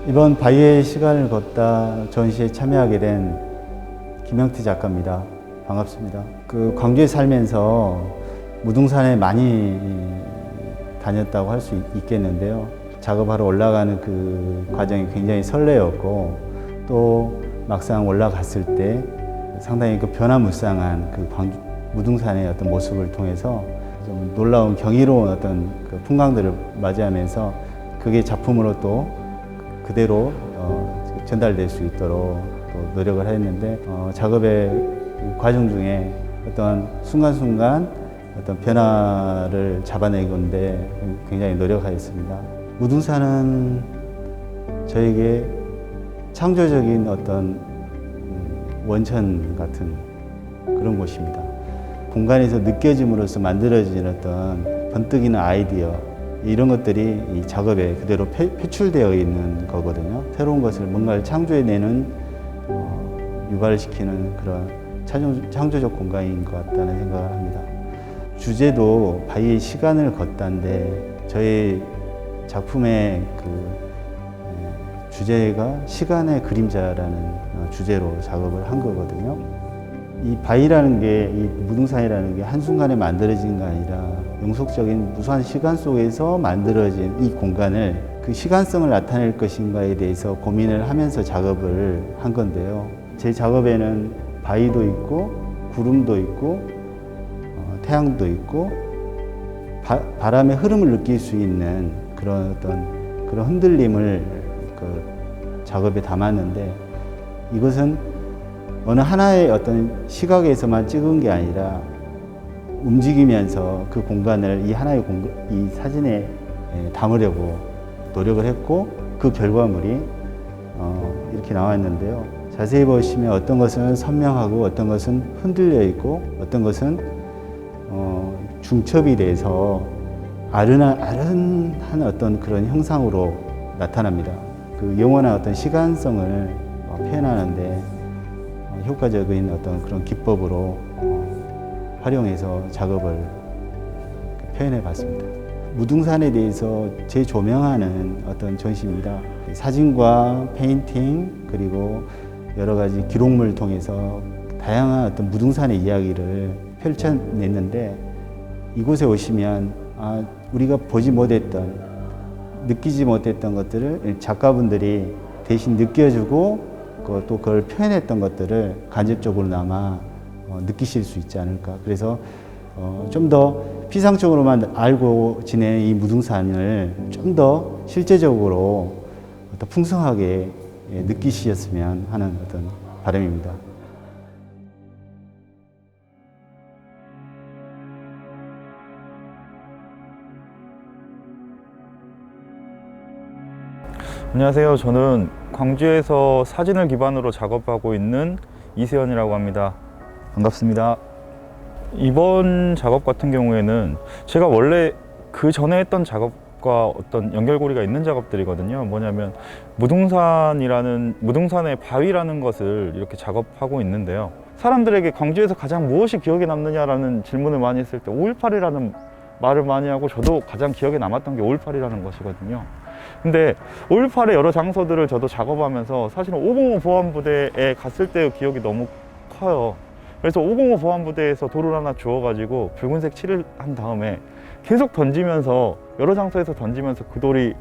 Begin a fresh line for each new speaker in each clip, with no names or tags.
이번 바위의 시간을 걷다 전시에 참여하게 된 김영태 작가입니다. 반갑습니다. 광주에 살면서 무등산에 많이 다녔다고 할 수 있겠는데요. 작업하러 올라가는 그 과정이 굉장히 설레었고, 또 막상 올라갔을 때 상당히 변화무쌍한 광주 무등산의 어떤 모습을 통해서 좀 놀라운 경이로운 어떤 풍광들을 맞이하면서 그게 작품으로 또 그대로 전달될 수 있도록 또 노력을 했는데, 작업의 과정 중에 어떤 순간순간 어떤 변화를 잡아내건데 굉장히 노력하였습니다. 무등산은 저에게 창조적인 어떤 원천 같은 그런 곳입니다. 공간에서 느껴짐으로써 만들어진 어떤 번뜩이는 아이디어, 이런 것들이 이 작업에 그대로 표출되어 있는 거거든요. 새로운 것을 뭔가를 창조해내는, 유발시키는 그런 창조적 공간인 것 같다는 생각을 합니다. 주제도 바위의 시간을 걷다인데, 저의 작품의 주제가 시간의 그림자라는 주제로 작업을 한 거거든요. 이 바위라는 게, 이 무등산이라는 게 한순간에 만들어진 게 아니라 영속적인 무수한 시간 속에서 만들어진 이 공간을 그 시간성을 나타낼 것인가에 대해서 고민을 하면서 작업을 한 건데요. 제 작업에는 바위도 있고 구름도 있고 태양도 있고 바람의 흐름을 느낄 수 있는 그런 흔들림을 작업에 담았는데, 이것은 어느 하나의 어떤 시각에서만 찍은 게 아니라 움직이면서 그 공간을 이 사진에 담으려고 노력을 했고, 그 결과물이 이렇게 나왔는데요. 자세히 보시면 어떤 것은 선명하고 어떤 것은 흔들려 있고 어떤 것은 중첩이 돼서 아른한 어떤 그런 형상으로 나타납니다. 그 영원한 어떤 시간성을 표현하는데 효과적인 어떤 그런 기법으로 활용해서 작업을 표현해 봤습니다. 무등산에 대해서 재조명하는 어떤 전시입니다. 사진과 페인팅, 그리고 여러 가지 기록물을 통해서 다양한 어떤 무등산의 이야기를 펼쳐냈는데, 이곳에 오시면 우리가 보지 못했던, 느끼지 못했던 것들을 작가분들이 대신 느껴주고 또 그걸 표현했던 것들을 간접적으로나마 느끼실 수 있지 않을까. 그래서 좀 더 피상적으로만 알고 지낸 이 무등산을 좀 더 실제적으로 더 풍성하게 느끼셨으면 하는 어떤 바람입니다.
안녕하세요. 저는 광주에서 사진을 기반으로 작업하고 있는 이세현이라고 합니다. 반갑습니다. 이번 작업 같은 경우에는 제가 원래 그 전에 했던 작업과 어떤 연결고리가 있는 작업들이거든요. 뭐냐면 무등산의 바위라는 것을 이렇게 작업하고 있는데요. 사람들에게 광주에서 가장 무엇이 기억에 남느냐라는 질문을 많이 했을 때 5.18이라는 말을 많이 하고, 저도 가장 기억에 남았던 게 5.18이라는 것이거든요. 근데 5.18의 여러 장소들을 저도 작업하면서 사실은 505 보안부대에 갔을 때의 기억이 너무 커요. 그래서 505 보안부대에서 돌을 하나 주워가지고 붉은색 칠을 한 다음에 계속 던지면서, 여러 장소에서 던지면서 그 돌이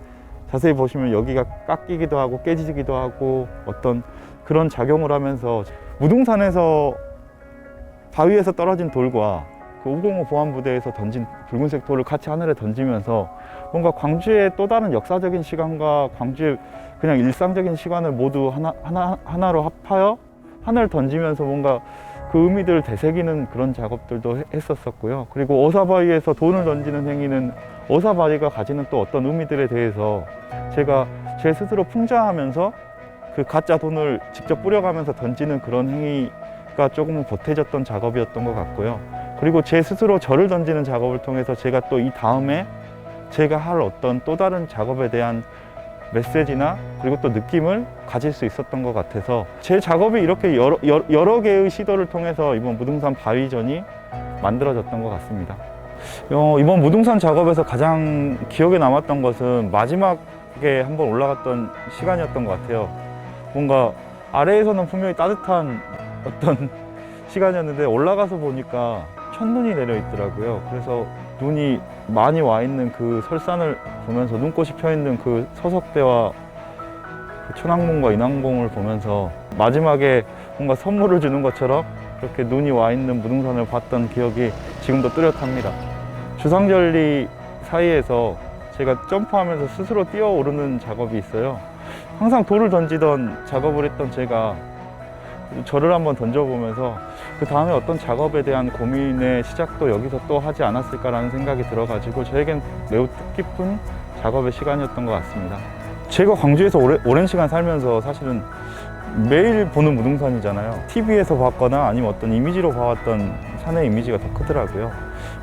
자세히 보시면 여기가 깎이기도 하고 깨지기도 하고 어떤 그런 작용을 하면서, 무등산에서 바위에서 떨어진 돌과 그 505 보안부대에서 던진 붉은색 돌을 같이 하늘에 던지면서 뭔가 광주의 또 다른 역사적인 시간과 광주의 그냥 일상적인 시간을 모두 하나로 합하여 하늘을 던지면서 뭔가 그 의미들을 되새기는 그런 작업들도 했었고요. 그리고 어사바위에서 돈을 던지는 행위는 어사바위가 가지는 또 어떤 의미들에 대해서 제가 제 스스로 풍자하면서 그 가짜 돈을 직접 뿌려가면서 던지는 그런 행위가 조금은 보태졌던 작업이었던 것 같고요. 그리고 제 스스로 저를 던지는 작업을 통해서 제가 또 이 다음에 제가 할 어떤 또 다른 작업에 대한 메시지나 그리고 또 느낌을 가질 수 있었던 것 같아서, 제 작업이 이렇게 여러 개의 시도를 통해서 이번 무등산 바위전이 만들어졌던 것 같습니다. 이번 무등산 작업에서 가장 기억에 남았던 것은 마지막에 마지막에 한번 올라갔던 시간이었던 것 같아요. 뭔가 아래에서는 분명히 따뜻한 어떤 시간이었는데 올라가서 보니까 첫눈이 내려 있더라고요. 그래서 눈이 많이 와 있는 그 설산을 보면서 눈꽃이 펴 있는 그 서석대와 그 천왕봉과 인왕봉을 보면서 마지막에 뭔가 선물을 주는 것처럼 그렇게 눈이 와 있는 무등산을 봤던 기억이 지금도 뚜렷합니다. 주상절리 사이에서 제가 점프하면서 스스로 뛰어오르는 작업이 있어요. 항상 돌을 던지던 작업을 했던 제가 저를 한번 던져보면서 그 다음에 어떤 작업에 대한 고민의 시작도 여기서 또 하지 않았을까라는 생각이 들어가지고 저에겐 매우 뜻깊은 작업의 시간이었던 것 같습니다. 제가 광주에서 오랜 시간 살면서 사실은 매일 보는 무등산이잖아요. TV에서 봤거나 아니면 어떤 이미지로 봐왔던 산의 이미지가 더 크더라고요.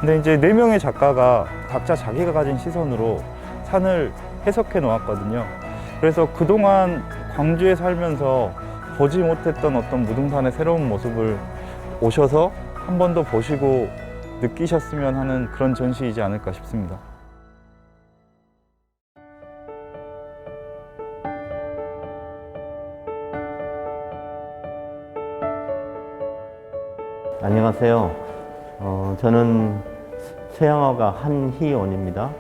근데 이제 4명의 작가가 각자 자기가 가진 시선으로 산을 해석해 놓았거든요. 그래서 그동안 광주에 살면서 보지 못했던 어떤 무등산의 새로운 모습을 오셔서 한 번 더 보시고 느끼셨으면 하는 그런 전시이지 않을까 싶습니다.
안녕하세요. 저는 서양화가 한희원입니다.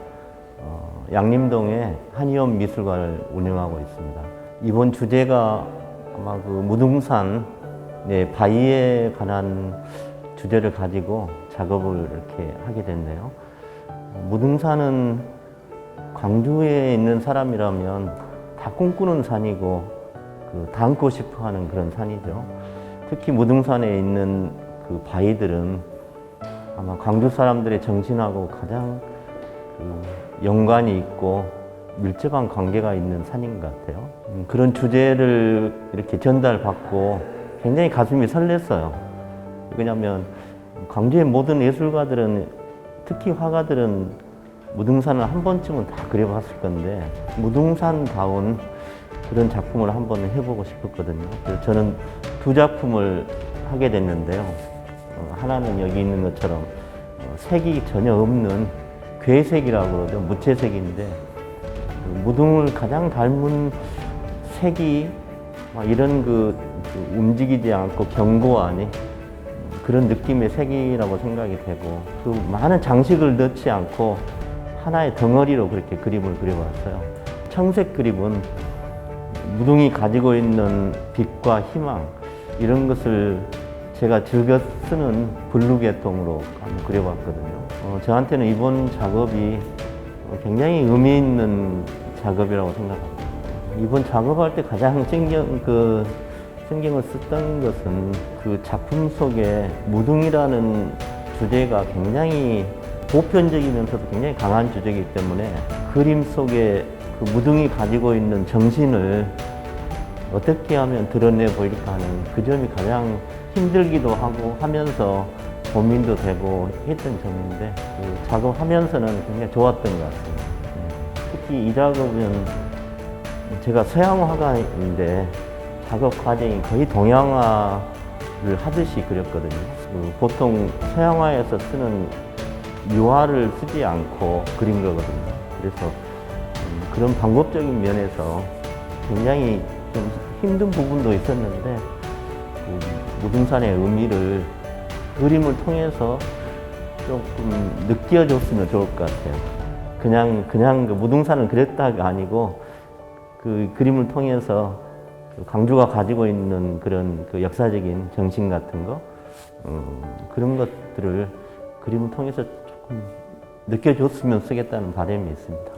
양림동에 한희원 미술관을 운영하고 있습니다. 이번 주제가 아마 그 무등산 바위에 관한 주제를 가지고 작업을 이렇게 하게 됐네요. 무등산은 광주에 있는 사람이라면 다 꿈꾸는 산이고 닿고 싶어 하는 그런 산이죠. 특히 무등산에 있는 그 바위들은 아마 광주 사람들의 정신하고 가장 연관이 있고 밀접한 관계가 있는 산인 것 같아요. 그런 주제를 이렇게 전달받고 굉장히 가슴이 설렜어요. 왜냐하면 광주의 모든 예술가들은, 특히 화가들은 무등산을 한 번쯤은 다 그려봤을 건데 무등산다운 그런 작품을 한번 해보고 싶었거든요. 그래서 저는 2작품을 하게 됐는데요. 하나는 여기 있는 것처럼 색이 전혀 없는 괴색이라고 그러죠. 무채색인데 무등을 가장 닮은 색이 이런 움직이지 않고 견고하니 그런 느낌의 색이라고 생각이 되고 그 많은 장식을 넣지 않고 하나의 덩어리로 그렇게 그림을 그려봤어요. 청색 그림은 무등이 가지고 있는 빛과 희망 이런 것을 제가 즐겨 쓰는 블루 계통으로 한번 그려봤거든요. 저한테는 이번 작업이 굉장히 의미 있는 작업이라고 생각합니다. 이번 작업할 때 가장 신경을 썼던 것은 그 작품 속에 무등이라는 주제가 굉장히 보편적이면서도 굉장히 강한 주제이기 때문에 그림 속에 그 무등이 가지고 있는 정신을 어떻게 하면 드러내 보일까 하는 그 점이 가장 힘들기도 하고 하면서 고민도 되고 했던 점인데 작업하면서는 굉장히 좋았던 것 같습니다. 특히 이 작업은 제가 서양화가인데 작업 과정이 거의 동양화를 하듯이 그렸거든요. 보통 서양화에서 쓰는 유화를 쓰지 않고 그린 거거든요. 그래서 그런 방법적인 면에서 굉장히 좀 힘든 부분도 있었는데 무등산의 의미를 그림을 통해서 조금 느껴줬으면 좋을 것 같아요. 그냥 그 무등산을 그렸다가 아니고 그 그림을 통해서 광주가 가지고 있는 그런 그 역사적인 정신 같은 거 그런 것들을 그림을 통해서 조금 느껴줬으면 쓰겠다는 바람이 있습니다.